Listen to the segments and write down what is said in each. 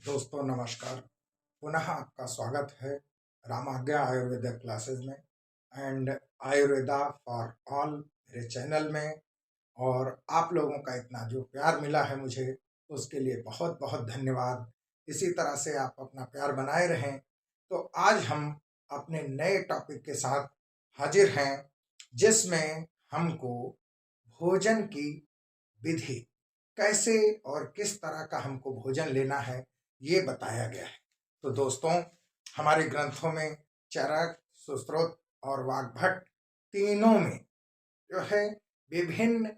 दोस्तों नमस्कार। पुनः आपका स्वागत है रामाज्ञा आयुर्वेदा क्लासेस में एंड आयुर्वेदा फॉर ऑल मेरे चैनल में। और आप लोगों का इतना जो प्यार मिला है मुझे, उसके लिए बहुत बहुत धन्यवाद। इसी तरह से आप अपना प्यार बनाए रहें। तो आज हम अपने नए टॉपिक के साथ हाजिर हैं, जिसमें हमको भोजन की विधि, कैसे और किस तरह का हमको भोजन लेना है, ये बताया गया है। तो दोस्तों, हमारे ग्रंथों में चरक, सुश्रुत और वाग्भट तीनों में जो है विभिन्न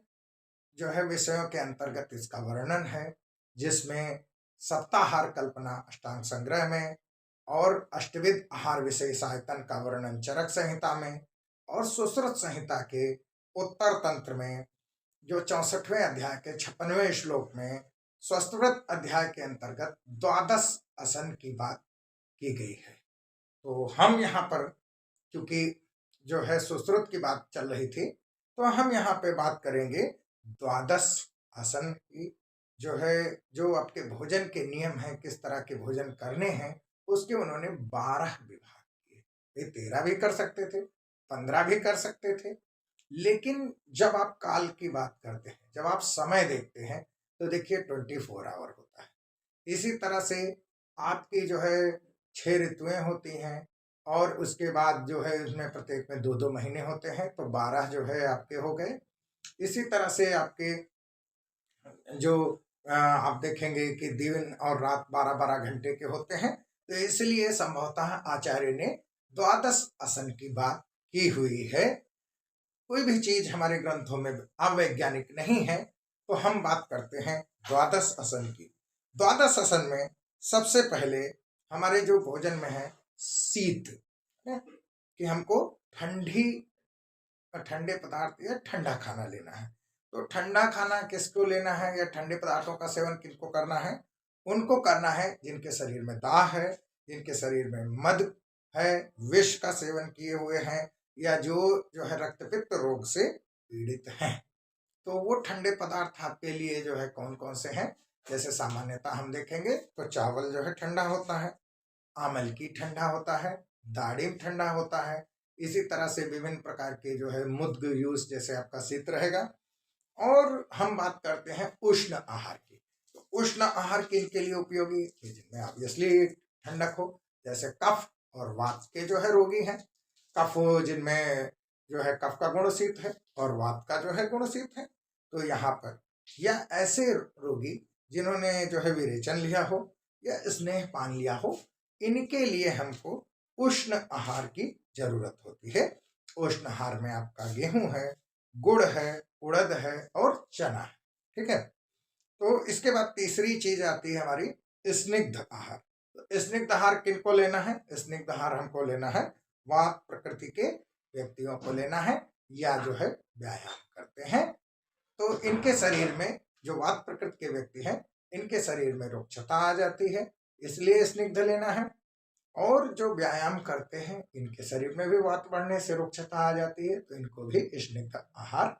जो है विषयों के अंतर्गत इसका वर्णन है, जिसमें सप्ताहार कल्पना अष्टांग संग्रह में और अष्टविध आहार विशेष आयतन का वर्णन चरक संहिता में और सुश्रुत संहिता के उत्तर तंत्र में जो 64वें अध्याय के 56वें श्लोक में स्वस्थव्रत अध्याय के अंतर्गत द्वादश आसन की बात की गई है। तो हम यहाँ पर, क्योंकि जो है सुश्रुत की बात चल रही थी, तो हम यहाँ पे बात करेंगे द्वादश आसन की। जो है, जो आपके भोजन के नियम हैं, किस तरह के भोजन करने हैं, उसके उन्होंने 12 विभाग किए। ये 13 भी कर सकते थे, 15 भी कर सकते थे, लेकिन जब आप काल की बात करते हैं, जब आप समय देखते हैं, तो देखिए 24 आवर होता है। इसी तरह से आपकी जो है 6 ऋतुएं होती हैं, और उसके बाद जो है उसमें प्रत्येक में 2-2 महीने होते हैं, तो 12 जो है आपके हो गए। इसी तरह से आपके जो आप देखेंगे कि दिन और रात 12-12 घंटे के होते हैं, तो इसलिए संभवतः आचार्य ने द्वादश आसन की बात की हुई है। कोई भी चीज हमारे ग्रंथों में अवैज्ञानिक नहीं है, तो हम बात करते हैं द्वादश आसन की। द्वादश आसन में सबसे पहले हमारे जो भोजन में है शीत, कि हमको ठंडे पदार्थ या ठंडा खाना लेना है। तो ठंडा खाना किसको लेना है या ठंडे पदार्थों का सेवन किनको करना है? उनको करना है जिनके शरीर में दाह है, जिनके शरीर में मद है, विष का सेवन किए हुए हैं, या जो है रक्तपित्त रोग से पीड़ित हैं। तो वो ठंडे पदार्थ आपके लिए जो है कौन कौन से हैं? जैसे सामान्यतः हम देखेंगे तो चावल जो है ठंडा होता है, आमलकी ठंडा होता है, दाड़िम ठंडा होता है। इसी तरह से विभिन्न प्रकार के जो है मुद्ग यूज जैसे आपका शीत रहेगा। और हम बात करते हैं उष्ण आहार की। तो उष्ण आहार किन के लिए उपयोगी? जिनमें ऑब्वियसली ठंडक हो, जैसे कफ और वात के जो है रोगी हैं। कफ जिनमें जो है कफ का गुण शीत है और वात का जो है गुण शीत है। तो यहाँ पर या ऐसे रोगी जिन्होंने जो है विरेचन लिया हो या स्नेह पान लिया हो, इनके लिए हमको उष्ण आहार की जरूरत होती है। उष्ण आहार में आपका गेहूं है, गुड़ है, उड़द है और चना है। ठीक है। तो इसके बाद तीसरी चीज आती है हमारी स्निग्ध आहार। तो स्निग्ध आहार किनको लेना है? स्निग्ध आहार हमको लेना है वात प्रकृति के व्यक्तियों को लेना है, या जो है व्यायाम करते हैं। तो इनके शरीर में, जो वात प्रकृति के व्यक्ति हैं, इनके शरीर में रोगक्षता आ जाती है, इसलिए स्निग्ध लेना है। और जो व्यायाम करते हैं, इनके शरीर में भी वात बढ़ने से रोगक्षता आ जाती है, तो इनको भी स्निग्ध आहार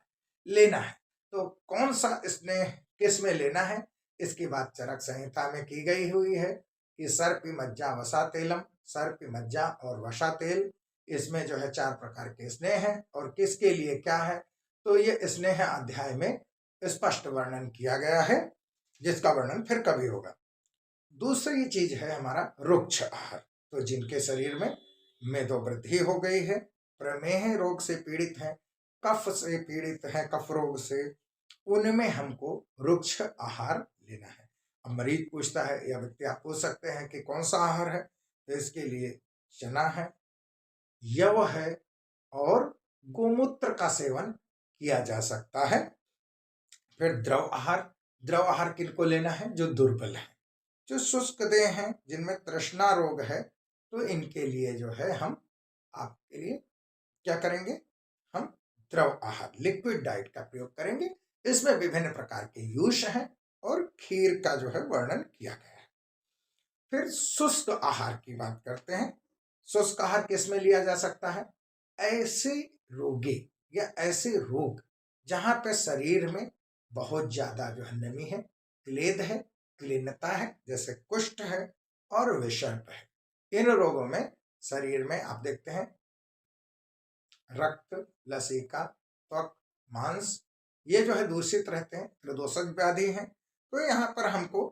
लेना है। तो कौन सा स्नेह किस में लेना है, इसकी बात चरक संहिता में की गई हुई है कि सर्पी मज्जा वसा तेलम, सर्पी मज्जा और वसा तेल, इसमें जो है 4 प्रकार के स्नेह हैं और किसके लिए क्या है, तो ये स्नेह अध्याय में स्पष्ट वर्णन किया गया है, जिसका वर्णन फिर कभी होगा। दूसरी चीज है हमारा रुक्ष आहार। तो जिनके शरीर में मेदोवृद्धि हो गई है, प्रमेह रोग से पीड़ित है, कफ से पीड़ित है, कफ रोग से, उनमें हमको रुक्ष आहार लेना है। अब मरीज पूछता है या व्यक्ति आप पूछ सकते हैं कि कौन सा आहार है, तो इसके लिए चना है, यव है और गोमूत्र का सेवन किया जा सकता है। फिर द्रव आहार। द्रव आहार किनको लेना है? जो दुर्बल है, जो शुष्क देह हैं, जिनमें तृष्णा रोग है, तो इनके लिए जो है हम आपके लिए क्या करेंगे? हम द्रव आहार, लिक्विड डाइट का प्रयोग करेंगे। इसमें विभिन्न प्रकार के यूष हैं और खीर का जो है वर्णन किया गया है। फिर शुष्क आहार की बात करते हैं। शुष्क आहार किसमें लिया जा सकता है? ऐसे रोगी या ऐसे रोग जहां पे शरीर में बहुत ज्यादा जो है नमी है, क्लेद है, क्लीनता है, जैसे कुष्ठ है और विषर्प है। इन रोगों में शरीर में आप देखते हैं रक्त, लसीका, त्वक, मांस ये जो है दूषित रहते हैं, प्रदोषक व्याधि हैं। तो यहाँ पर हमको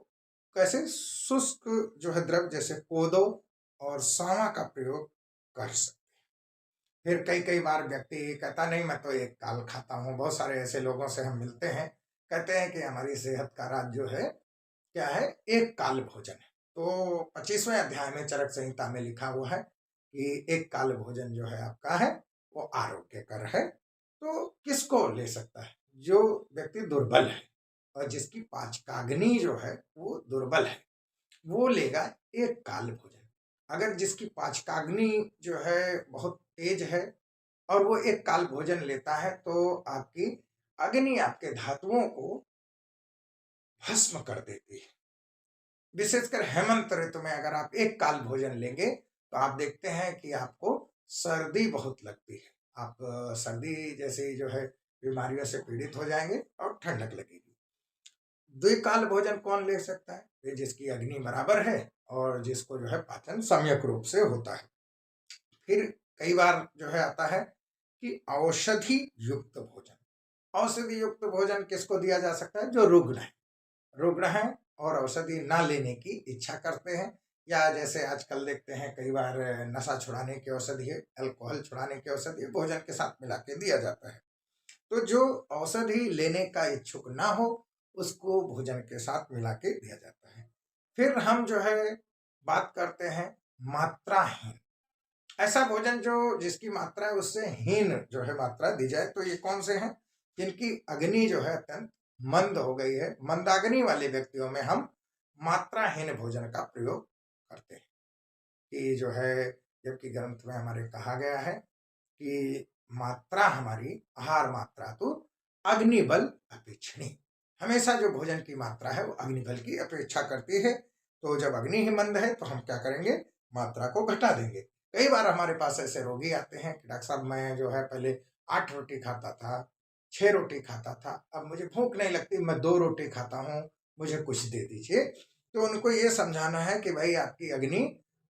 कैसे शुष्क जो है द्रव जैसे कोदो और सांवा का प्रयोग कर सकते हैं। फिर कई कई बार व्यक्ति कहता नहीं मैं तो एक काल खाता हूँ, बहुत सारे ऐसे लोगों से हम मिलते हैं, कहते हैं कि हमारी सेहत का राज जो है क्या है, एक काल भोजन है। तो 25वें अध्याय में चरक संहिता में लिखा हुआ है कि एक काल भोजन जो है आपका है वो आरोग्यकर है। तो किसको ले सकता है? जो व्यक्ति दुर्बल है और जिसकी पाचकाग्नि जो है वो दुर्बल है, वो लेगा एक काल भोजन। अगर जिसकी पाचकाग्नि जो है बहुत तेज है और वो एक काल भोजन लेता है तो आपकी अग्नि आपके धातुओं को भस्म कर देती है। विशेषकर हेमंत ऋतु में अगर आप एक काल भोजन लेंगे तो आप देखते हैं कि आपको सर्दी बहुत लगती है। आप सर्दी जैसी जो है बीमारियों से पीड़ित हो जाएंगे और ठंडक लगेगी। द्विकाल भोजन कौन ले सकता है? ये जिसकी अग्नि बराबर है और जिसको जो है पाचन सम्यक रूप से होता है। फिर कई बार जो है आता है कि औषधि युक्त भोजन। औषधि युक्त भोजन किसको दिया जा सकता है? जो रुग्ण है, रुग्ण हैं और औषधि ना लेने की इच्छा करते हैं, या जैसे आजकल देखते हैं कई बार नशा छुड़ाने की औषधि है, अल्कोहल छुड़ाने की औषधि भोजन के साथ मिला के दिया जाता है। तो जो औषधि लेने का इच्छुक ना हो उसको भोजन के साथ मिला के दिया जाता है। फिर हम जो है बात करते हैं मात्राहीन। ऐसा भोजन जो जिसकी मात्रा है उससे हीन जो है मात्रा दी जाए। तो ये कौन से हैं? जिनकी अग्नि जो है अत्यंत मंद हो गई है, मंदाग्नि वाले व्यक्तियों में हम मात्राहीन भोजन का प्रयोग करते हैं। कि जो है जबकि ग्रंथ में हमारे कहा गया है कि मात्रा हमारी आहार मात्रा तो अग्निबल अपेक्षणी, हमेशा जो भोजन की मात्रा है वो अग्निबल की अपेक्षा करती है। तो जब अग्नि ही मंद है तो हम क्या करेंगे? मात्रा को घटा देंगे। कई बार हमारे पास ऐसे रोगी आते हैं कि डॉक्टर साहब मैं जो है पहले 8 रोटी खाता था, 6 रोटी खाता था, अब मुझे भूख नहीं लगती, मैं 2 रोटी खाता हूँ, मुझे कुछ दे दीजिए। तो उनको ये समझाना है कि भाई आपकी अग्नि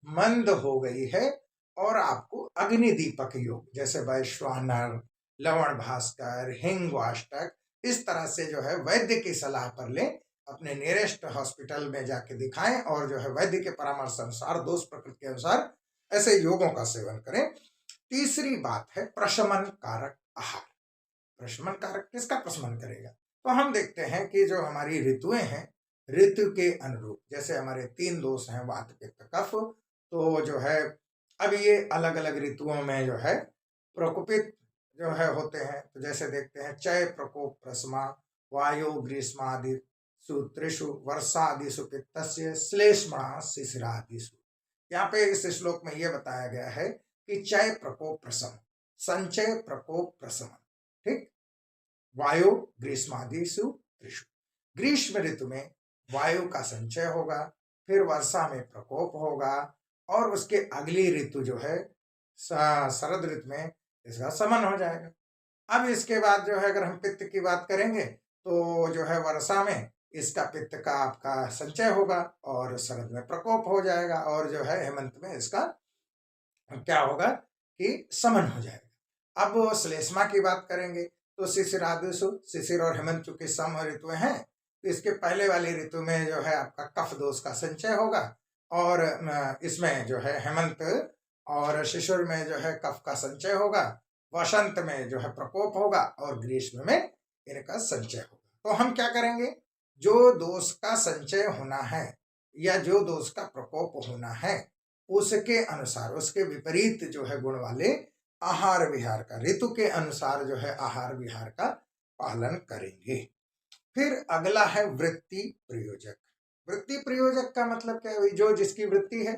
मंद हो गई है और आपको अग्नि दीपक योग जैसे वैश्वानर, लवण भास्कर, हिंगवाष्टक इस तरह से जो है वैद्य की सलाह पर लें, अपने नियरेस्ट हॉस्पिटल में जाके दिखाएं और जो है वैद्य के परामर्श अनुसार दोष प्रकृति के अनुसार ऐसे योगों का सेवन करें। तीसरी बात है प्रशमन कारक आहार। प्रशमन कारक किसका प्रशमन करेगा? तो हम देखते हैं कि जो हमारी ऋतुएं हैं, ऋतु के अनुरूप जैसे हमारे 3 दोष हैं वात पित्त कफ, तो जो है अब ये अलग अलग ऋतुओं में जो है प्रकोपित जो है होते हैं। तो जैसे देखते हैं चय प्रकोप प्रसमा वायु ग्रीष्मादि त्रिषु वर्षादिषु पित्तस्य श्लेष्मणा शिशिरादिषु। यहाँ पे इस श्लोक में ये बताया गया है कि चय प्रकोप प्रसम, संचय प्रकोप प्रसम, ठीक। वायु ग्रीष्मादिषु त्रिषु, ग्रीष्म ऋतु में वायु का संचय होगा, फिर वर्षा में प्रकोप होगा और उसके अगली ऋतु जो है शरद ऋतु में इसका समन हो जाएगा। अब इसके बाद जो है अगर हम पित्त की बात करेंगे तो जो है वर्षा में इसका पित्त का आपका संचय होगा और शरद में प्रकोप हो जाएगा और जो है हेमंत में इसका क्या होगा कि समन हो जाएगा। अब वो श्लेष्मा की बात करेंगे तो शिशिर आदिशु, शिशिर और हेमंत चूंकि सम ऋतु हैं तो इसके पहले वाली ऋतु में जो है आपका कफ दोष का संचय होगा और इसमें जो है हेमंत और शिशिर में जो है कफ का संचय होगा, वसंत में जो है प्रकोप होगा और ग्रीष्म में इनका संचय होगा। तो हम क्या करेंगे? जो दोष का संचय होना है या जो दोष का प्रकोप होना है उसके अनुसार, उसके विपरीत जो है गुण वाले आहार विहार का, ऋतु के अनुसार जो है आहार विहार का पालन करेंगे। फिर अगला है वृत्ति प्रयोजक। वृत्ति प्रयोजक का मतलब क्या है? जो जिसकी वृत्ति है,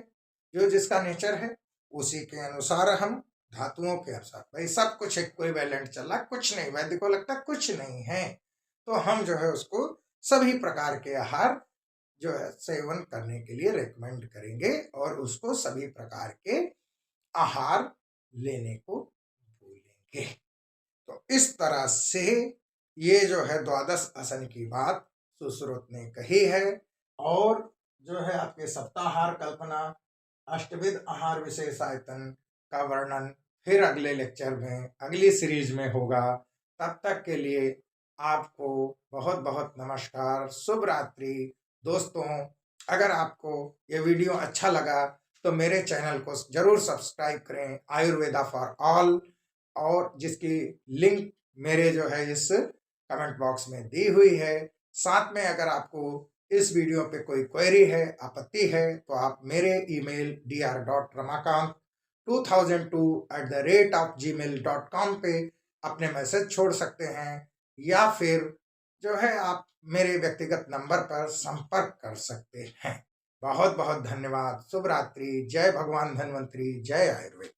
जो जिसका नेचर है उसी के अनुसार हम धातुओं के अनुसार, भाई सब कुछ इक्विवेलेंट चल रहा, कुछ नहीं, वैद्य को लगता कुछ नहीं है तो हम जो है उसको सभी प्रकार के आहार जो है सेवन करने के लिए रेकमेंड करेंगे और उसको सभी प्रकार के आहार लेने को बोलेंगे। तो इस तरह से ये जो है द्वादश आसन की बात सुश्रुत ने कही है और जो है आपके सप्ताहार कल्पना, अष्टविध आहार विशेषायतन का वर्णन फिर अगले लेक्चर में, अगली सीरीज में होगा। तब तक के लिए आपको बहुत बहुत नमस्कार, शुभ रात्रि। दोस्तों, अगर आपको ये वीडियो अच्छा लगा तो मेरे चैनल को जरूर सब्सक्राइब करें, आयुर्वेदा फॉर ऑल, और जिसकी लिंक मेरे जो है इस कमेंट बॉक्स में दी हुई है। साथ में अगर आपको इस वीडियो पे कोई क्वेरी है, आपत्ति है, तो आप मेरे ईमेल dr.ramakant2002@gmail.com पे अपने मैसेज छोड़ सकते हैं, या फिर जो है आप मेरे व्यक्तिगत नंबर पर संपर्क कर सकते हैं। बहुत बहुत धन्यवाद। शुभ रात्रि। जय भगवान धन्वंतरी। जय आयुर्वेद।